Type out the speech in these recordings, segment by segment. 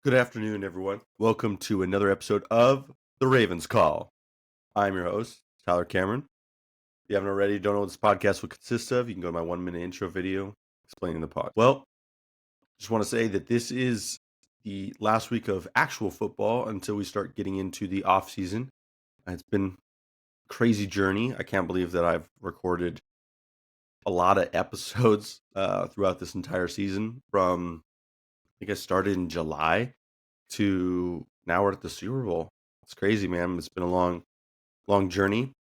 Good afternoon, everyone. Welcome to another episode of The Ravens Call. I'm your host, Tyler Cameron. If you haven't already, don't know what this podcast will consist of, you can go to my 1 minute intro video explaining the pod. Well, just want to say that this is the last week of actual football until we start getting into the off season. It's been a crazy journey. I can't believe that I've recorded a lot of episodes throughout this entire season. From I think I started in July to now we're at the Super Bowl. It's crazy, man. It's been a long journey.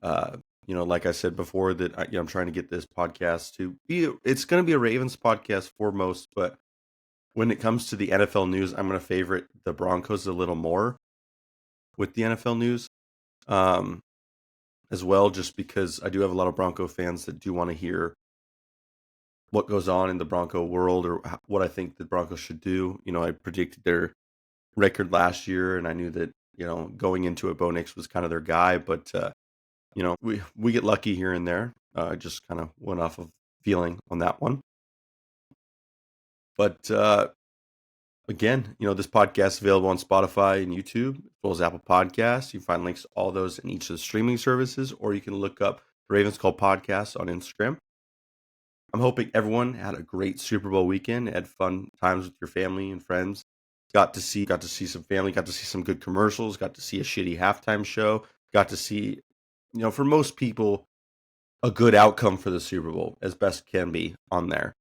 Like I said before, that I'm trying to get this podcast to be. It's going to be a Ravens podcast foremost, but when it comes to the NFL news, I'm going to favorite the Broncos a little more with the NFL news, um, as well, just because I do have a lot of Bronco fans that do want to hear what goes on in the Bronco world or what I think the Broncos should do. I predicted their record last year, and I knew that going into it, Bo Nix was kind of their guy. But we get lucky here and there. I just kind of went off of feeling on that one. But again, this podcast is available on Spotify and YouTube, as well as Apple Podcasts. You can find links to all those in each of the streaming services, or you can look up Ravens Call Podcast on Instagram. I'm hoping everyone had a great Super Bowl weekend, had fun times with your family and friends. Got to see some family, got to see some good commercials, got to see a shitty halftime show, got to see, for most people, a good outcome for the Super Bowl as best can be on there.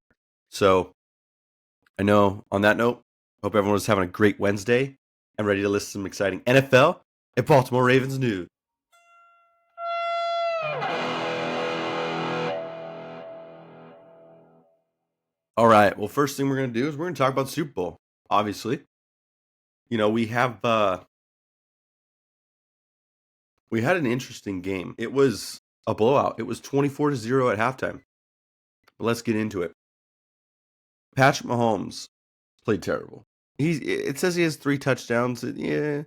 So I know on that note, hope everyone was having a great Wednesday and ready to listen to some exciting NFL and Baltimore Ravens news. All right. Well, first thing we're going to do is we're going to talk about the Super Bowl. Obviously, we had an interesting game. It was a blowout. It was 24-0 at halftime. But let's get into it. Patrick Mahomes played terrible. It says he has 3 touchdowns. Yeah,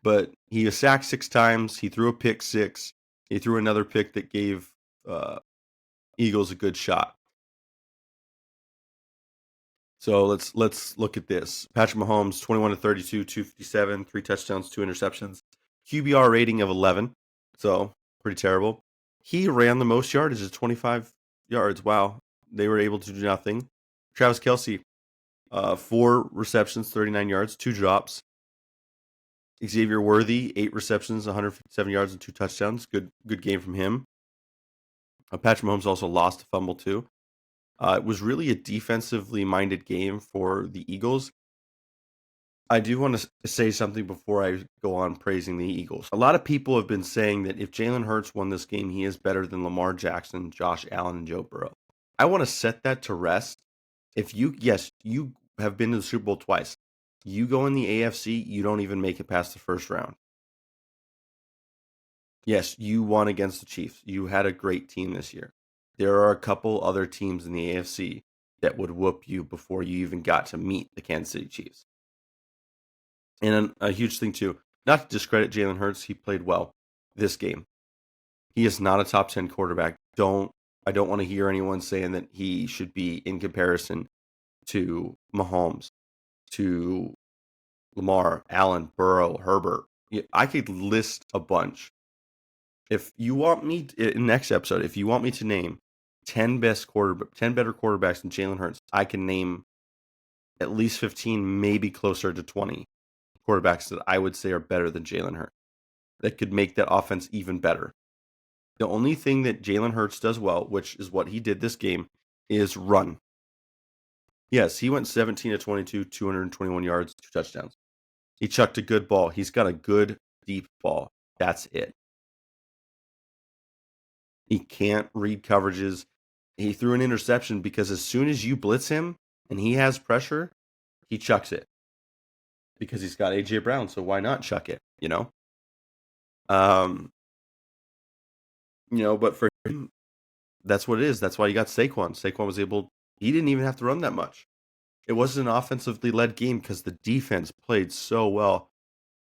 but he was sacked 6 times. He threw a pick 6. He threw another pick that gave Eagles a good shot. So let's look at this. Patrick Mahomes, 21-32, 257, 3 touchdowns, 2 interceptions. QBR rating of 11. So pretty terrible. He ran the most yardage at 25 yards. Wow. They were able to do nothing. Travis Kelce, 4 receptions, 39 yards, 2 drops. Xavier Worthy, 8 receptions, 157 yards, and 2 touchdowns. Good game from him. Patrick Mahomes also lost a fumble too. It was really a defensively minded game for the Eagles. I do want to say something before I go on praising the Eagles. A lot of people have been saying that if Jalen Hurts won this game, he is better than Lamar Jackson, Josh Allen, and Joe Burrow. I want to set that to rest. Yes, you have been to the Super Bowl twice. You go in the AFC, you don't even make it past the first round. Yes, you won against the Chiefs. You had a great team this year. There are a couple other teams in the AFC that would whoop you before you even got to meet the Kansas City Chiefs. And a huge thing too, not to discredit Jalen Hurts, he played well this game. He is not a top 10 quarterback. I don't want to hear anyone saying that he should be in comparison to Mahomes, to Lamar, Allen, Burrow, Herbert. I could list a bunch. If you want me in next episode, if you want me to name 10 better quarterbacks than Jalen Hurts, I can name at least 15, maybe closer to 20 quarterbacks that I would say are better than Jalen Hurts that could make that offense even better. The only thing that Jalen Hurts does well, which is what he did this game, is run. Yes, he went 17-22, 221 yards, 2 touchdowns. He chucked a good ball. He's got a good deep ball. That's it. He can't read coverages. He threw an interception because as soon as you blitz him and he has pressure, he chucks it. Because he's got AJ Brown, so why not chuck it, but for him, that's what it is. That's why you got Saquon. Saquon was he didn't even have to run that much. It wasn't an offensively led game because the defense played so well.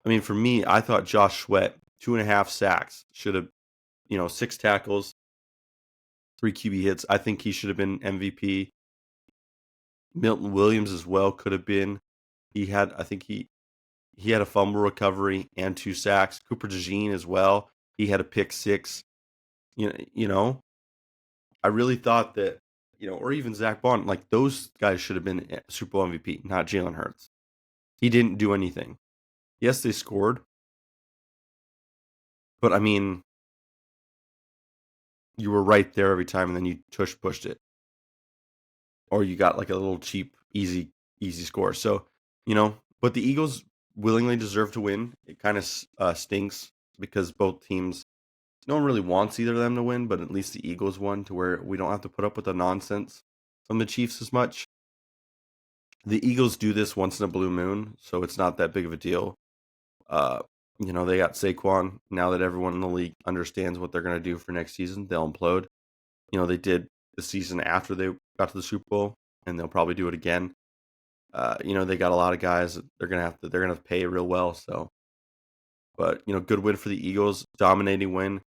I mean, for me, I thought Josh Sweat, 2.5 sacks, should have, 6 tackles, 3 QB hits. I think he should have been MVP. Milton Williams as well could have been. I think he had a fumble recovery and 2 sacks. Cooper DeJean as well. He had a pick six. You know, I really thought that, or even Zach Bond, like those guys should have been Super Bowl MVP, not Jalen Hurts. He didn't do anything. Yes, they scored, but I mean, you were right there every time, and then you tush pushed it, or you got like a little cheap, easy score. So, but the Eagles willingly deserve to win. It kind of stinks because both teams, no one really wants either of them to win, but at least the Eagles won to where we don't have to put up with the nonsense from the Chiefs as much. The Eagles do this once in a blue moon, so it's not that big of a deal. Uh, they got Saquon. Now that everyone in the league understands what they're going to do for next season, they'll implode. They did the season after they got to the Super Bowl, and they'll probably do it again. They got a lot of guys that they're gonna have to pay real well. So, but good win for the Eagles, dominating win,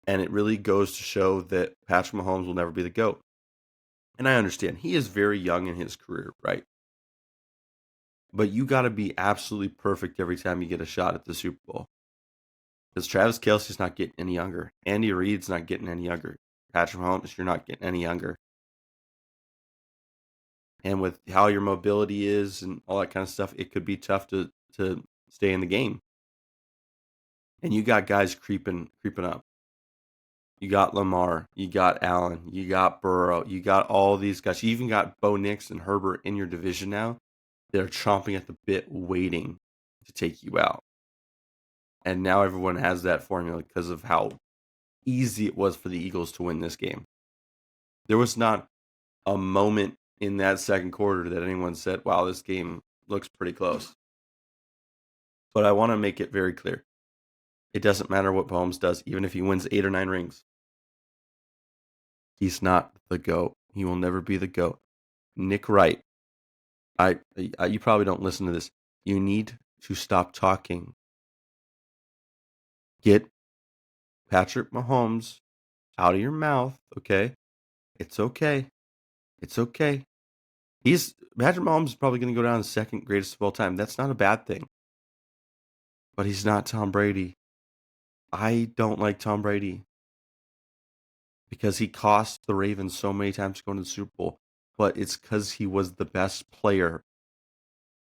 and it really goes to show that Patrick Mahomes will never be the GOAT. And I understand he is very young in his career, right? But you got to be absolutely perfect every time you get a shot at the Super Bowl. Because Travis Kelce's not getting any younger. Andy Reid's not getting any younger. Patrick Mahomes, you're not getting any younger. And with how your mobility is and all that kind of stuff, it could be tough to stay in the game. And you got guys creeping up. You got Lamar, you got Allen, you got Burrow, you got all these guys. You even got Bo Nix and Herbert in your division now. They're chomping at the bit, waiting to take you out. And now everyone has that formula because of how easy it was for the Eagles to win this game. There was not a moment in that second quarter that anyone said, wow, this game looks pretty close. But I want to make it very clear. It doesn't matter what Mahomes does, even if he wins 8 or 9 rings. He's not the GOAT. He will never be the GOAT. Nick Wright, you probably don't listen to this. You need to stop talking. Get Patrick Mahomes out of your mouth, okay? It's okay. It's okay. Patrick Mahomes is probably going to go down as second greatest of all time. That's not a bad thing. But he's not Tom Brady. I don't like Tom Brady because he cost the Ravens so many times going to the Super Bowl. But it's because he was the best player.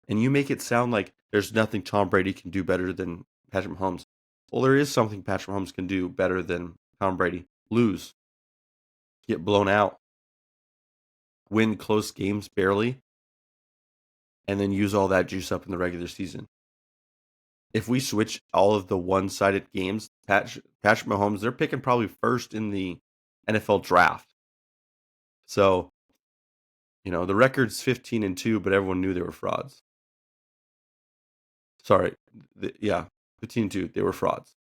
And you make it sound like there's nothing Tom Brady can do better than Patrick Mahomes. Well, there is something Patrick Mahomes can do better than Tom Brady. Lose. Get blown out. Win close games barely. And then use all that juice up in the regular season. If we switch all of the one-sided games, Patrick Mahomes, they're picking probably first in the NFL draft. So, the record's 15-2, but everyone knew they were frauds. Sorry. 15-2. They were frauds.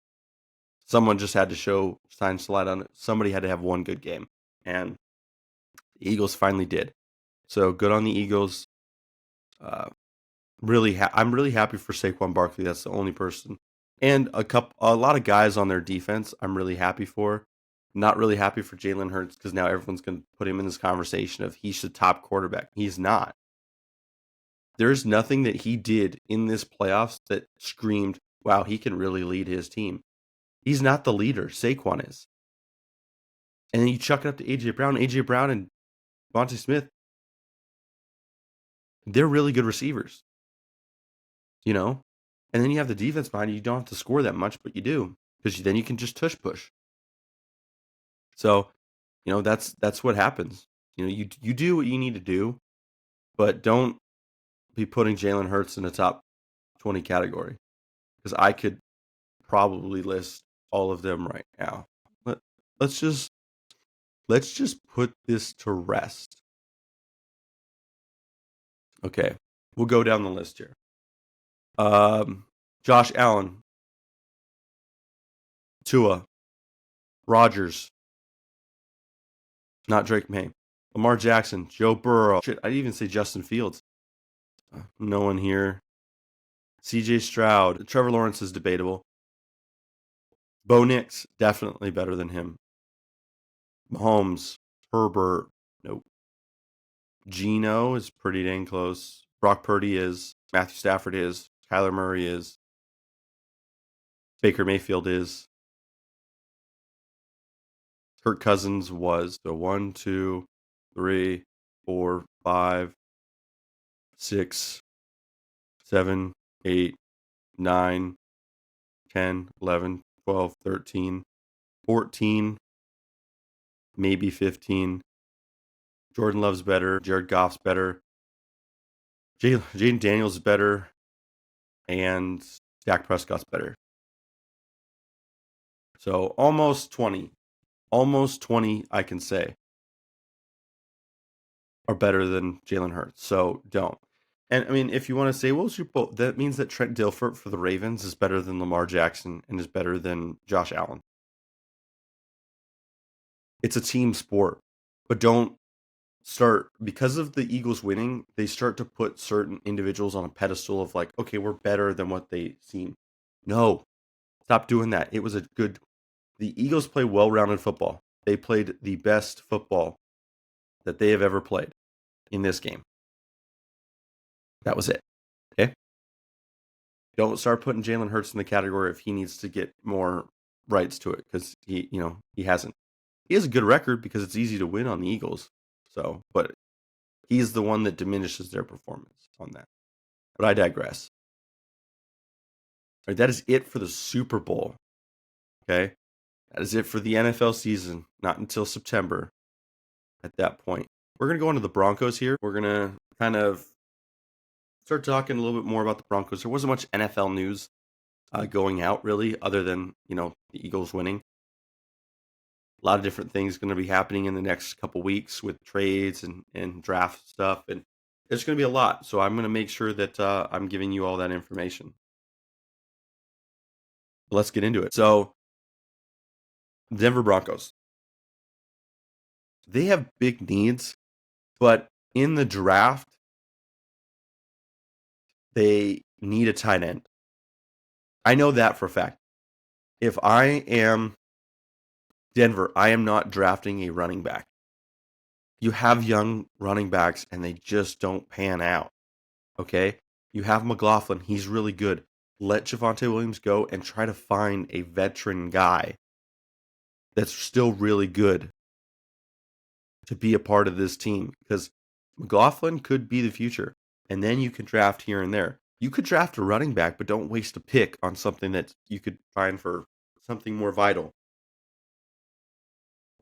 Someone just had to shine slide on it. Somebody had to have one good game. And the Eagles finally did. So good on the Eagles. I'm really happy for Saquon Barkley. That's the only person. And a lot of guys on their defense I'm really happy for. Not really happy for Jalen Hurts because now everyone's going to put him in this conversation of he's the top quarterback. He's not. There's nothing that he did in this playoffs that screamed, wow, he can really lead his team. He's not the leader. Saquon is. And then you chuck it up to A.J. Brown. A.J. Brown and Devontae Smith, they're really good receivers. And then you have the defense behind you. You don't have to score that much, but you do. Because then you can just tush push. So, that's what happens. You do what you need to do, but don't be putting Jalen Hurts in the top 20 category. Because I could probably list all of them right now. Let's just put this to rest. Okay, we'll go down the list here. Josh Allen, Tua, Rodgers, not Drake May, Lamar Jackson, Joe Burrow. Shit, I didn't even say Justin Fields. No one here. C.J. Stroud, Trevor Lawrence is debatable. Bo Nix, definitely better than him. Mahomes, Herbert, nope. Geno is pretty dang close. Brock Purdy is. Matthew Stafford is. Kyler Murray is. Baker Mayfield is. Kirk Cousins was. So 1, 2, 3, 4, 5, 6, 7, 8, 9, 10, 11, 12, 13, 14, maybe 15. Jordan Love's better. Jared Goff's better. Jaden Daniels is better. And Dak Prescott's better. So almost 20. Almost 20, I can say, are better than Jalen Hurts. So don't. And I mean, if you want to say, well, Super Bowl, that means that Trent Dilfer for the Ravens is better than Lamar Jackson and is better than Josh Allen. It's a team sport, but don't start, because of the Eagles winning, they start to put certain individuals on a pedestal of like, okay, we're better than what they seem. No, stop doing that. It was the Eagles play well-rounded football. They played the best football that they have ever played in this game. That was it. Okay. Don't start putting Jalen Hurts in the category if he needs to get more rights to it, because he hasn't. He has a good record because it's easy to win on the Eagles. So, but he's the one that diminishes their performance on that. But I digress. All right, that is it for the Super Bowl. Okay. That is it for the NFL season. Not until September at that point. We're going to go into the Broncos here. We're going to kind of start talking a little bit more about the Broncos. There wasn't much NFL news going out, really, other than, the Eagles winning. A lot of different things going to be happening in the next couple weeks with trades and draft stuff. And it's going to be a lot. So I'm going to make sure that I'm giving you all that information. Let's get into it. So, Denver Broncos. They have big needs, but in the draft, they need a tight end. I know that for a fact. If I am Denver, I am not drafting a running back. You have young running backs and they just don't pan out. Okay? You have McLaughlin. He's really good. Let Javonte Williams go and try to find a veteran guy that's still really good to be a part of this team, because McLaughlin could be the future. And then you can draft here and there. You could draft a running back, but don't waste a pick on something that you could find for something more vital.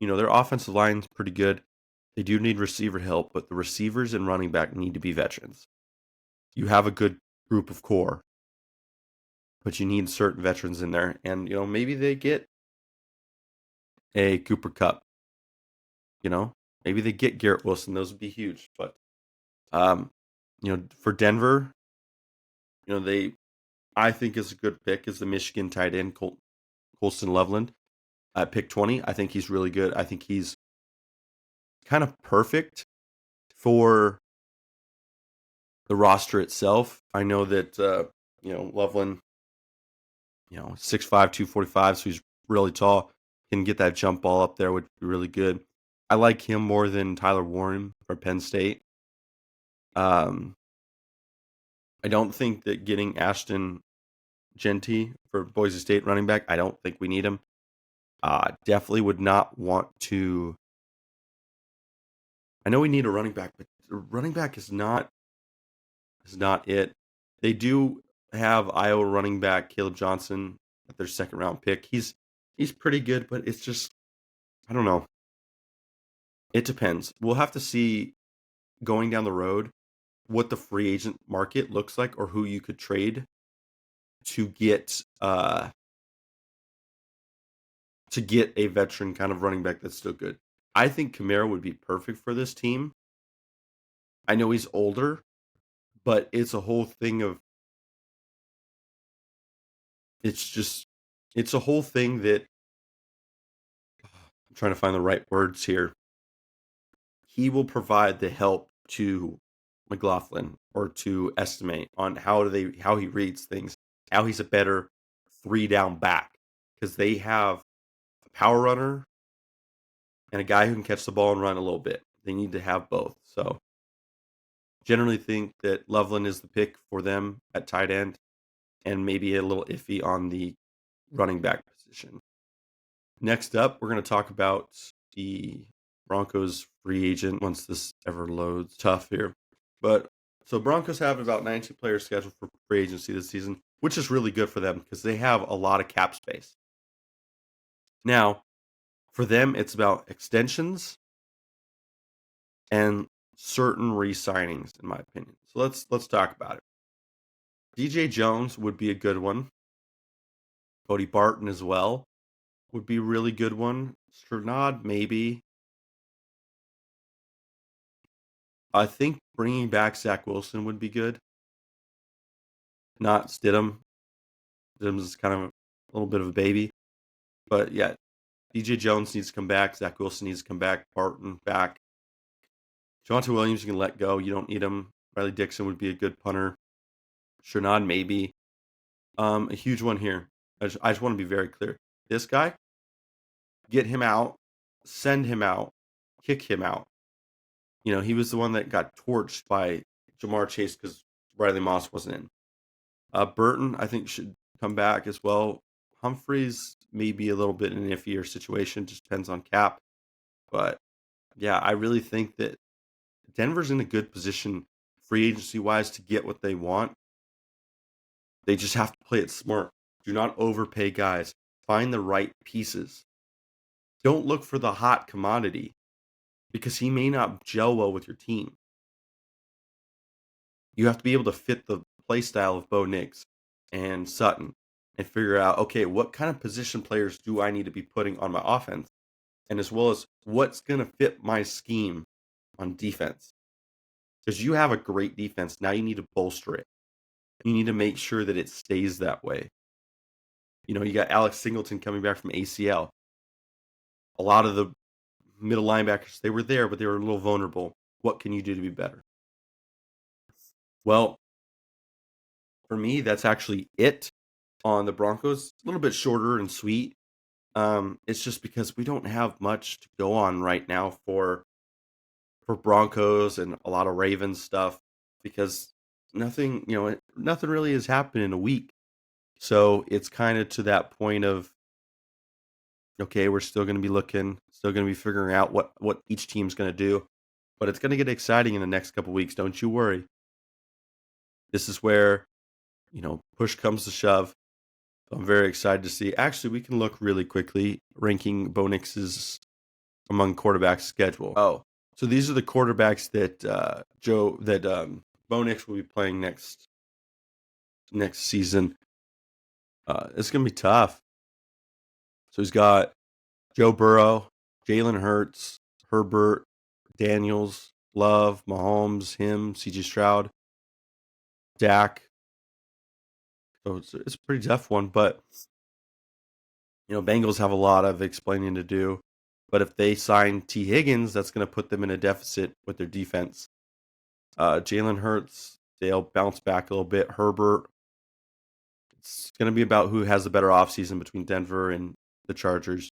Their offensive line's pretty good. They do need receiver help, but the receivers and running back need to be veterans. You have a good group of core, but you need certain veterans in there. And, maybe they get a Cooper Kupp. Maybe they get Garrett Wilson. Those would be huge. But, for Denver, I think is a good pick is the Michigan tight end, Colston Loveland. At pick 20, I think he's really good. I think he's kind of perfect for the roster itself. I know that, Loveland, 6'5", 245, so he's really tall. Can get that jump ball up there, would be really good. I like him more than Tyler Warren for Penn State. I don't think that getting Ashton Genty for Boise State running back, I don't think we need him. Definitely would not want to. I know we need a running back, but the running back is not it. They do have Iowa running back Caleb Johnson at their second round pick. He's pretty good, but it's just, I don't know. It depends. We'll have to see going down the road what the free agent market looks like, or who you could trade to get a veteran kind of running back that's still good. I think Kamara would be perfect for this team. I know he's older, but it's a whole thing of, it's a whole thing that, I'm trying to find the right words here. He will provide the help to McLaughlin, or to estimate on how he reads things, how he's a better 3-down back, because they have a power runner and a guy who can catch the ball and run a little bit. They need to have both. So Generally think that Loveland is the pick for them at tight end, and maybe a little iffy on the running back position. Next up, we're going to talk about the Broncos free agent once this ever loads. Tough here. But so Broncos have about 19 players scheduled for free agency this season, which is really good for them because they have a lot of cap space. Now, for them, it's about extensions and certain re-signings, in my opinion. So let's talk about it. DJ Jones would be a good one. Cody Barton as well would be a really good one. Sternad, maybe. I think bringing back Zach Wilson would be good. Not Stidham. Stidham's kind of a little bit of a baby. But yeah, DJ Jones needs to come back. Zach Wilson needs to come back. Barton back. Javonte Williams, you can let go. You don't need him. Riley Dixon would be a good punter. Sternad, maybe. A huge one here. I just want to be very clear. This guy, get him out, send him out, kick him out. You know, he was the one that got torched by Jamar Chase because Riley Moss wasn't in. Burton, I think, should come back as well. Humphreys may be a little bit in an iffier situation, just depends on cap. But yeah, I really think that Denver's in a good position free agency wise to get what they want. They just have to play it smart. Do not overpay guys. Find the right pieces. Don't look for the hot commodity because he may not gel well with your team. You have to be able to fit the play style of Bo Nix and Sutton and figure out, okay, what kind of position players do I need to be putting on my offense? And as well as what's going to fit my scheme on defense. Because you have a great defense. Now you need to bolster it. You need to make sure that it stays that way. You know, you got Alex Singleton coming back from ACL. A lot of the middle linebackers, they were there, but they were a little vulnerable. What can you do to be better? Well, for me, that's actually it on the Broncos. A little bit shorter and sweet. It's just because we don't have much to go on right now for Broncos and a lot of Ravens stuff because nothing really has happened in a week. So it's kind of to that point of, okay, we're still going to be looking, still going to be figuring out what each team's going to do, but it's going to get exciting in the next couple weeks. Don't you worry. This is where, push comes to shove. So I'm very excited to see. Actually, we can look really quickly ranking Bo Nix's among quarterbacks schedule. Oh, so these are the quarterbacks that Bo Nix will be playing next season. It's gonna be tough. So he's got Joe Burrow, Jalen Hurts, Herbert, Daniels, Love, Mahomes, C.J. Stroud, Dak. So it's a pretty tough one, but Bengals have a lot of explaining to do. But if they sign T. Higgins, that's going to put them in a deficit with their defense. Jalen Hurts, they'll bounce back a little bit. Herbert, it's going to be about who has the better offseason between Denver and the Chargers.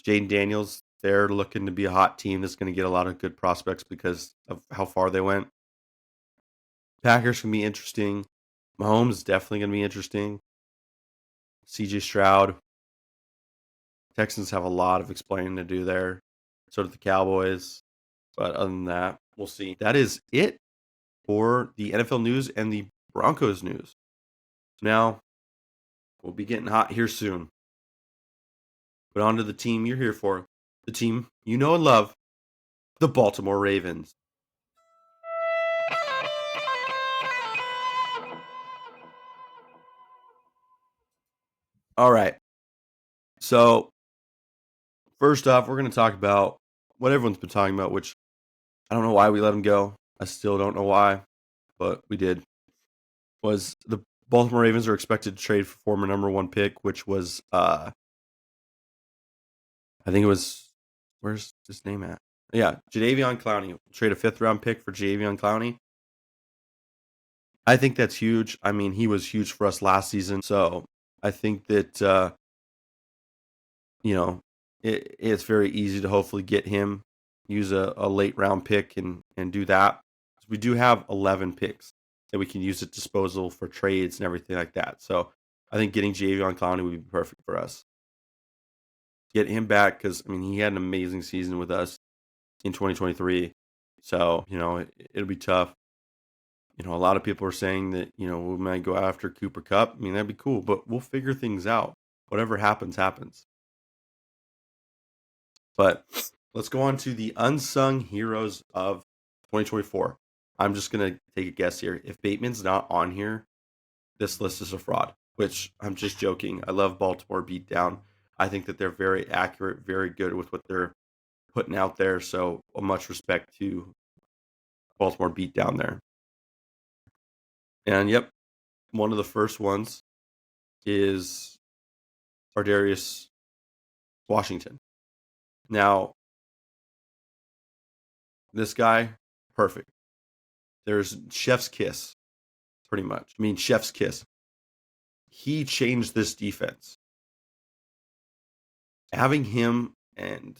Jaden Daniels, they're looking to be a hot team that's going to get a lot of good prospects because of how far they went. Packers can be interesting. Mahomes is definitely going to be interesting. C.J. Stroud. Texans have a lot of explaining to do there. So do the Cowboys. But other than that, we'll see. That is it for the NFL news and the Broncos news. Now, we'll be getting hot here soon. But on to the team you're here for. The team you know and love, the Baltimore Ravens. All right. So, first off, we're going to talk about what everyone's been talking about, which I don't know why we let him go. I still don't know why, but we did. Was the Baltimore Ravens are expected to trade for former number 1 pick, which was I think it was, where's his name at? Yeah, Jadeveon Clowney. Trade a 5th round pick for Jadeveon Clowney. I think that's huge. I mean, he was huge for us last season, so I think that it's very easy to hopefully get him, use a late round pick and do that. We do have 11 picks that we can use at disposal for trades and everything like that. So I think getting Jadeveon Clowney would be perfect for us. Get him back because I mean he had an amazing season with us in 2023. So it'll be tough. A lot of people are saying that we might go after Cooper Kupp. I mean that'd be cool, but we'll figure things out. Whatever happens, happens. But let's go on to the unsung heroes of 2024. I'm just gonna take a guess here. If Bateman's not on here, this list is a fraud. Which I'm just joking. I love Baltimore beat down. I think that they're very accurate, very good with what they're putting out there. So much respect to Baltimore beat down there. And yep, one of the first ones is Ardarius Washington. Now, this guy, perfect. There's chef's kiss, pretty much. I mean, chef's kiss. He changed this defense. Having him and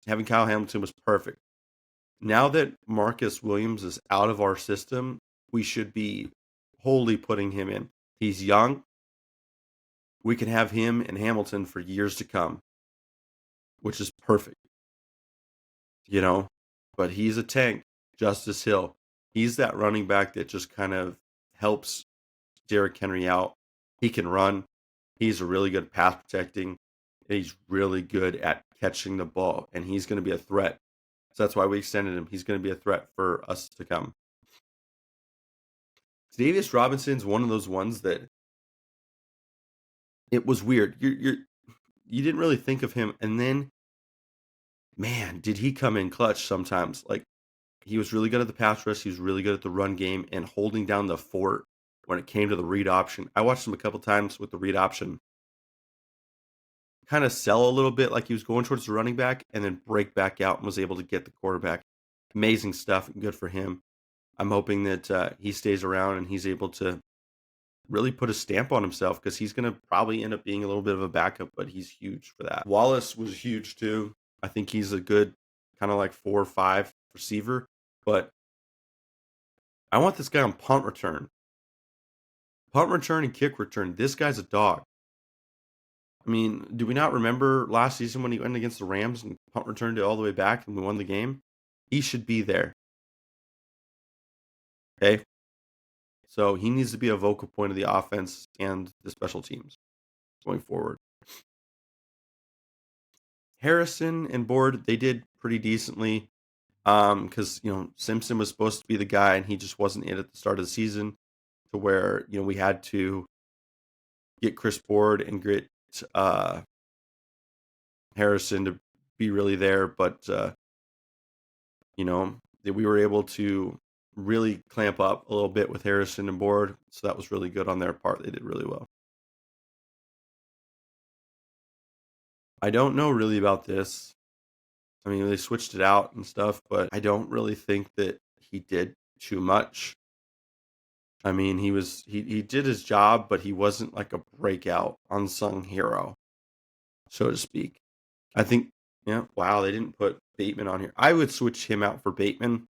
having Kyle Hamilton was perfect. Now that Marcus Williams is out of our system, we should be wholly putting him in. He's young. We can have him and Hamilton for years to come, which is perfect. But he's a tank. Justice Hill. He's that running back that just kind of helps Derrick Henry out. He can run. He's really good at pass protecting. He's really good at catching the ball, and he's going to be a threat. So that's why we extended him. He's going to be a threat for us to come. Davis Robinson's one of those ones that it was weird. You didn't really think of him, and then, man, did he come in clutch sometimes? Like he was really good at the pass rush. He was really good at the run game and holding down the fort when it came to the read option. I watched him a couple times with the read option. Kind of sell a little bit like he was going towards the running back and then break back out and was able to get the quarterback. Amazing stuff. Good for him. I'm hoping that he stays around and he's able to really put a stamp on himself because he's going to probably end up being a little bit of a backup, but he's huge for that. Wallace was huge too. I think he's a good kind of like 4 or 5 receiver, but I want this guy on punt return. Punt return and kick return. This guy's a dog. I mean, do we not remember last season when he went against the Rams and punt returned it all the way back and we won the game? He should be there. Okay? So he needs to be a vocal point of the offense and the special teams going forward. Harrison and Board, they did pretty decently because, Simpson was supposed to be the guy and he just wasn't it at the start of the season to where, we had to get Chris Board and get Harrison to be really there, but that we were able to really clamp up a little bit with Harrison and Board, so that was really good on their part. They did really well. I don't know really about this. I mean, they switched it out and stuff, but I don't really think that he did too much. I mean, he did his job, but he wasn't like a breakout unsung hero, so to speak. I think, yeah, wow, they didn't put Bateman on here. I would switch him out for Bateman.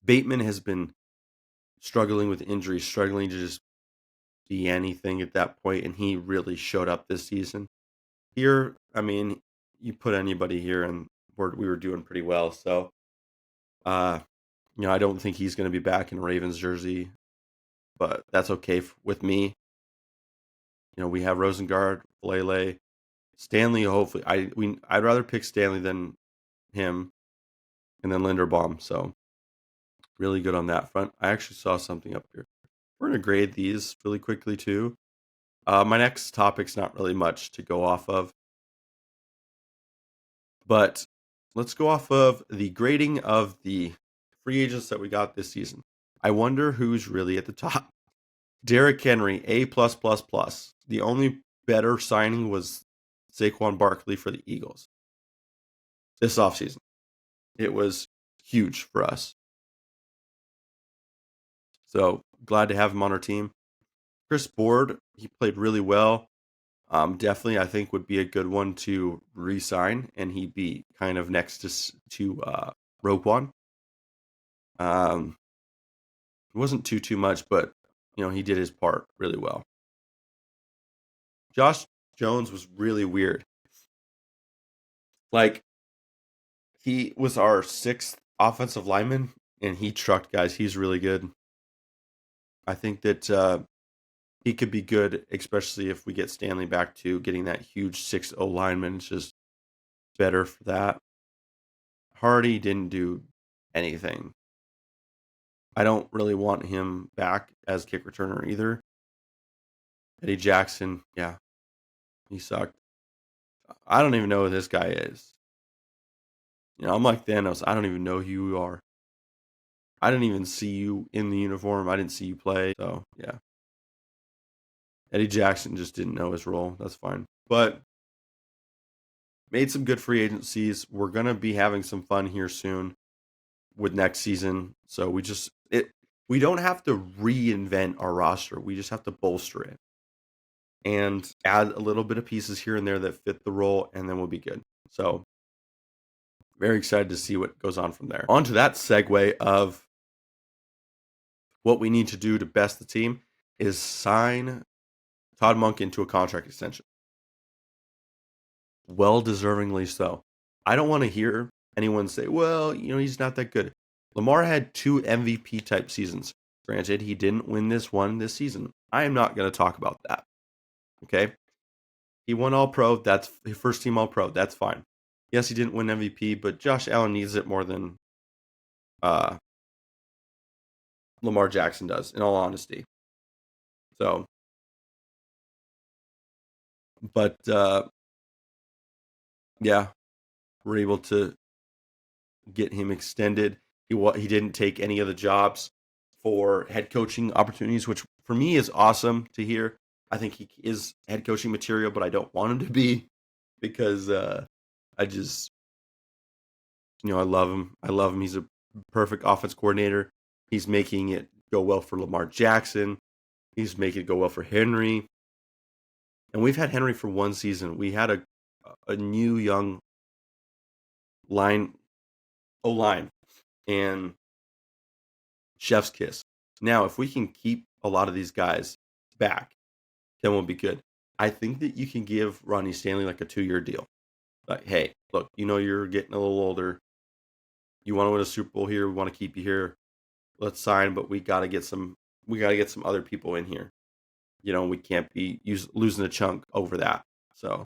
Bateman has been struggling with injuries, struggling to just be anything at that point, and he really showed up this season. Here, I mean, you put anybody here, and we were doing pretty well. So, I don't think he's going to be back in Ravens jersey, but that's okay with me. We have Rosengard, Lele, Stanley. Hopefully, I'd rather pick Stanley than him, and then Linderbaum. So, really good on that front. I actually saw something up here. We're going to grade these really quickly too. My next topic's not really much to go off of, but let's go off of the grading of the free agents that we got this season. I wonder who's really at the top. Derrick Henry, A+++. The only better signing was Saquon Barkley for the Eagles this offseason. It was huge for us. So glad to have him on our team. Chris Board, he played really well. Definitely, I think would be a good one to re-sign, and he'd be kind of next to Roquan. It wasn't too much, but he did his part really well. Josh Jones was really weird. Like, he was our 6th offensive lineman, and he trucked guys. He's really good. I think that he could be good, especially if we get Stanley back to getting that huge 6'0 lineman. It's just better for that. Hardy didn't do anything. I don't really want him back as kick returner either. Eddie Jackson, yeah, he sucked. I don't even know who this guy is. I'm like Thanos. I don't even know who you are. I didn't even see you in the uniform. I didn't see you play. So, yeah. Eddie Jackson just didn't know his role. That's fine. But made some good free agencies. We're going to be having some fun here soon with next season. So we don't have to reinvent our roster. We just have to bolster it and add a little bit of pieces here and there that fit the role, and then we'll be good. So very excited to see what goes on from there. On to that segue of what we need to do to best the team is sign Todd Monk into a contract extension. Well-deservingly so. I don't want to hear anyone say, well, he's not that good. Lamar had 2 MVP-type seasons. Granted, he didn't win this one this season. I am not going to talk about that. Okay? He won All-Pro. That's his first team All-Pro. That's fine. Yes, he didn't win MVP, but Josh Allen needs it more than Lamar Jackson does, in all honesty. So, but yeah, we're able to get him extended. He didn't take any of the jobs for head coaching opportunities, which for me is awesome to hear. I think he is head coaching material, but I don't want him to be because I just, I love him. I love him. He's a perfect offense coordinator. He's making it go well for Lamar Jackson. He's making it go well for Henry. And we've had Henry for one season. We had a new young line, O-line, and chef's kiss. Now, if we can keep a lot of these guys back, then we'll be good. I think that you can give Ronnie Stanley like a 2-year deal. Like, hey, look, you're getting a little older. You want to win a Super Bowl here. We want to keep you here. Let's sign, but we got to get some other people in here. We can't be losing a chunk over that. So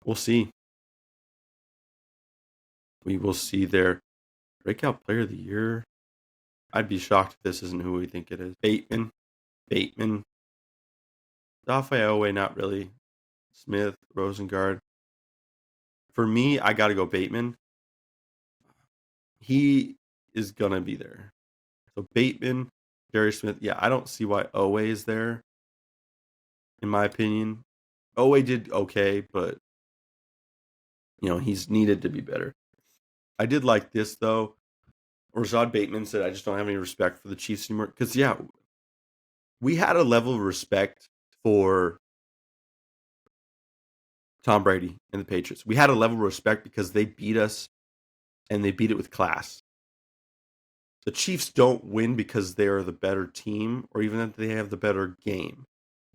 we'll see. We will see their breakout player of the year. I'd be shocked if this isn't who we think it is. Bateman. Dafaowe, not really. Smith, Rosengard. For me, I got to go Bateman. He is going to be there. So Bateman, Darius Smith. Yeah, I don't see why Owe is there, in my opinion. Owe did okay, but, he's needed to be better. I did like this, though. Rashad Bateman said, I just don't have any respect for the Chiefs anymore. Because, yeah, we had a level of respect for Tom Brady and the Patriots. We had a level of respect because they beat us, and they beat it with class. The Chiefs don't win because they are the better team or even that they have the better game.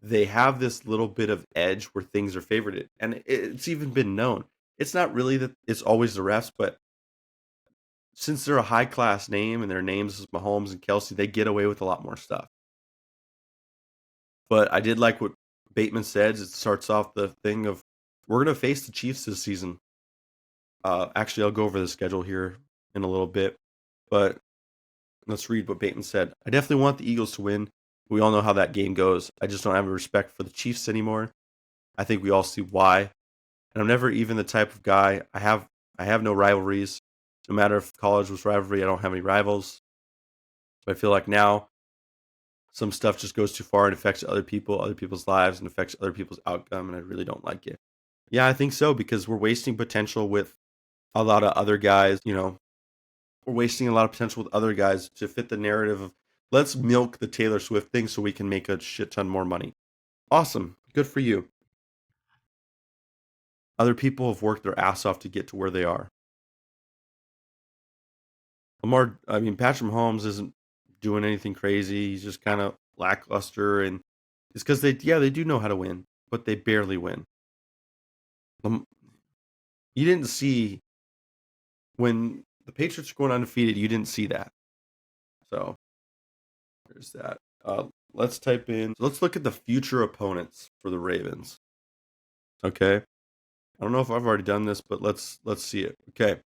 They have this little bit of edge where things are favored. And it's even been known. It's not really that it's always the refs, but since they're a high-class name and their names is Mahomes and Kelsey, they get away with a lot more stuff. But I did like what Bateman said. It starts off the thing of, we're going to face the Chiefs this season. Actually, I'll go over the schedule here in a little bit. But let's read what Bateman said. I definitely want the Eagles to win. We all know how that game goes. I just don't have a respect for the Chiefs anymore. I think we all see why. And I'm never even the type of guy. I have no rivalries. No matter if college was rivalry, I don't have any rivals. But I feel like now some stuff just goes too far and affects other people's lives, and affects other people's outcome, and I really don't like it. Yeah, I think so, because we're wasting potential with a lot of other guys, we're wasting a lot of potential with other guys to fit the narrative of, let's milk the Taylor Swift thing so we can make a shit ton more money. Awesome. Good for you. Other people have worked their ass off to get to where they are. Patrick Mahomes isn't doing anything crazy. He's just kind of lackluster, and it's because they do know how to win, but they barely win. Um, you didn't see when the Patriots were going undefeated. You didn't see that. So there's that. Let's type in. Let's look at the future opponents for the Ravens. Okay. I don't know if I've already done this, but let's see it. Okay.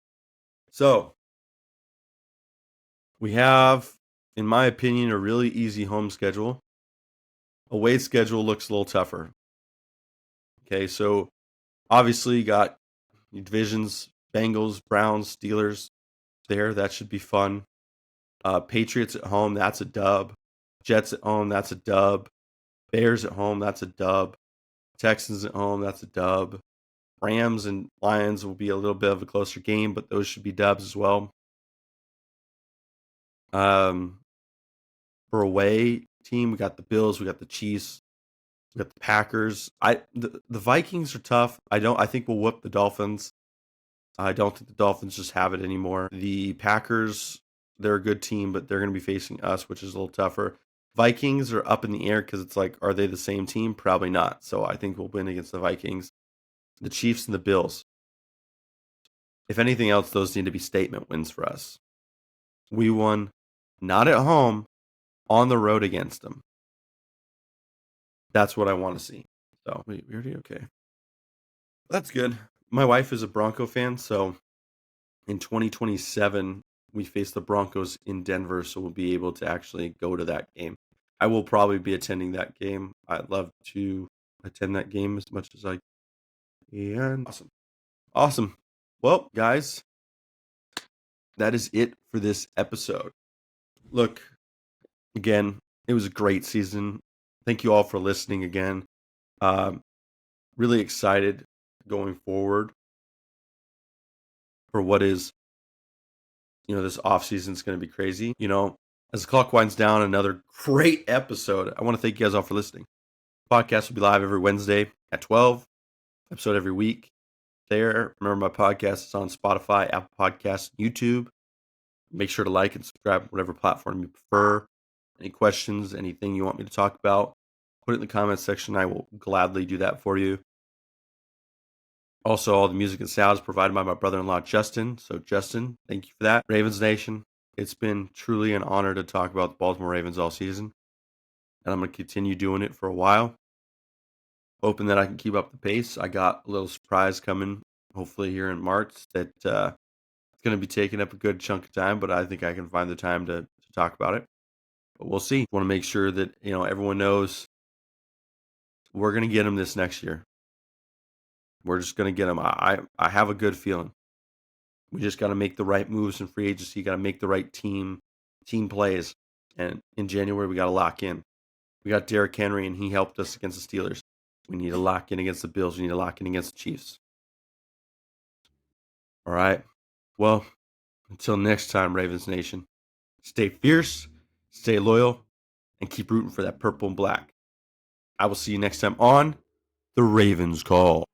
So we have, in my opinion, a really easy home schedule. Away schedule looks a little tougher. Okay, so obviously you got your divisions, Bengals, Browns, Steelers there. That should be fun. Patriots at home, that's a dub. Jets at home, that's a dub. Bears at home, that's a dub. Texans at home, that's a dub. Rams and Lions will be a little bit of a closer game, but those should be dubs as well. For away team, we got the Bills, we got the Chiefs, we got the Packers. The Vikings are tough. I think we'll whoop the Dolphins. I don't think the Dolphins just have it anymore. The Packers, they're a good team, but they're going to be facing us, which is a little tougher. Vikings are up in the air because it's like, are they the same team? Probably not. So I think we'll win against the Vikings. The Chiefs and the Bills. If anything else, those need to be statement wins for us. We won not at home, on the road against them. That's what I want to see. So we already okay. That's good. My wife is a Bronco fan, so in 2027 we face the Broncos in Denver, so we'll be able to actually go to that game. I will probably be attending that game. I'd love to attend that game as much as I can. Awesome. Well, guys, that is it for this episode. Look, again, it was a great season. Thank you all for listening again. Really excited going forward for what is, this offseason is going to be crazy. As the clock winds down, another great episode. I want to thank you guys all for listening. Podcast will be live every Wednesday at 12, episode every week. There, remember my podcast is on Spotify, Apple Podcasts, YouTube. Make sure to like and subscribe, whatever platform you prefer. Any questions, anything you want me to talk about, put it in the comments section. I will gladly do that for you. Also, all the music and sounds provided by my brother-in-law, Justin. So, Justin, thank you for that. Ravens Nation, it's been truly an honor to talk about the Baltimore Ravens all season. And I'm going to continue doing it for a while. Hoping that I can keep up the pace. I got a little surprise coming, hopefully here in March, that it's going to be taking up a good chunk of time, but I think I can find the time to talk about it. But we'll see. I want to make sure that everyone knows we're going to get them this next year. We're just going to get them. I have a good feeling. We just got to make the right moves in free agency. Got to make the right team plays. And in January, we got to lock in. We got Derrick Henry, and he helped us against the Steelers. We need to lock in against the Bills. We need to lock in against the Chiefs. All right. Well, until next time, Ravens Nation, stay fierce, stay loyal, and keep rooting for that purple and black. I will see you next time on The Ravens Call.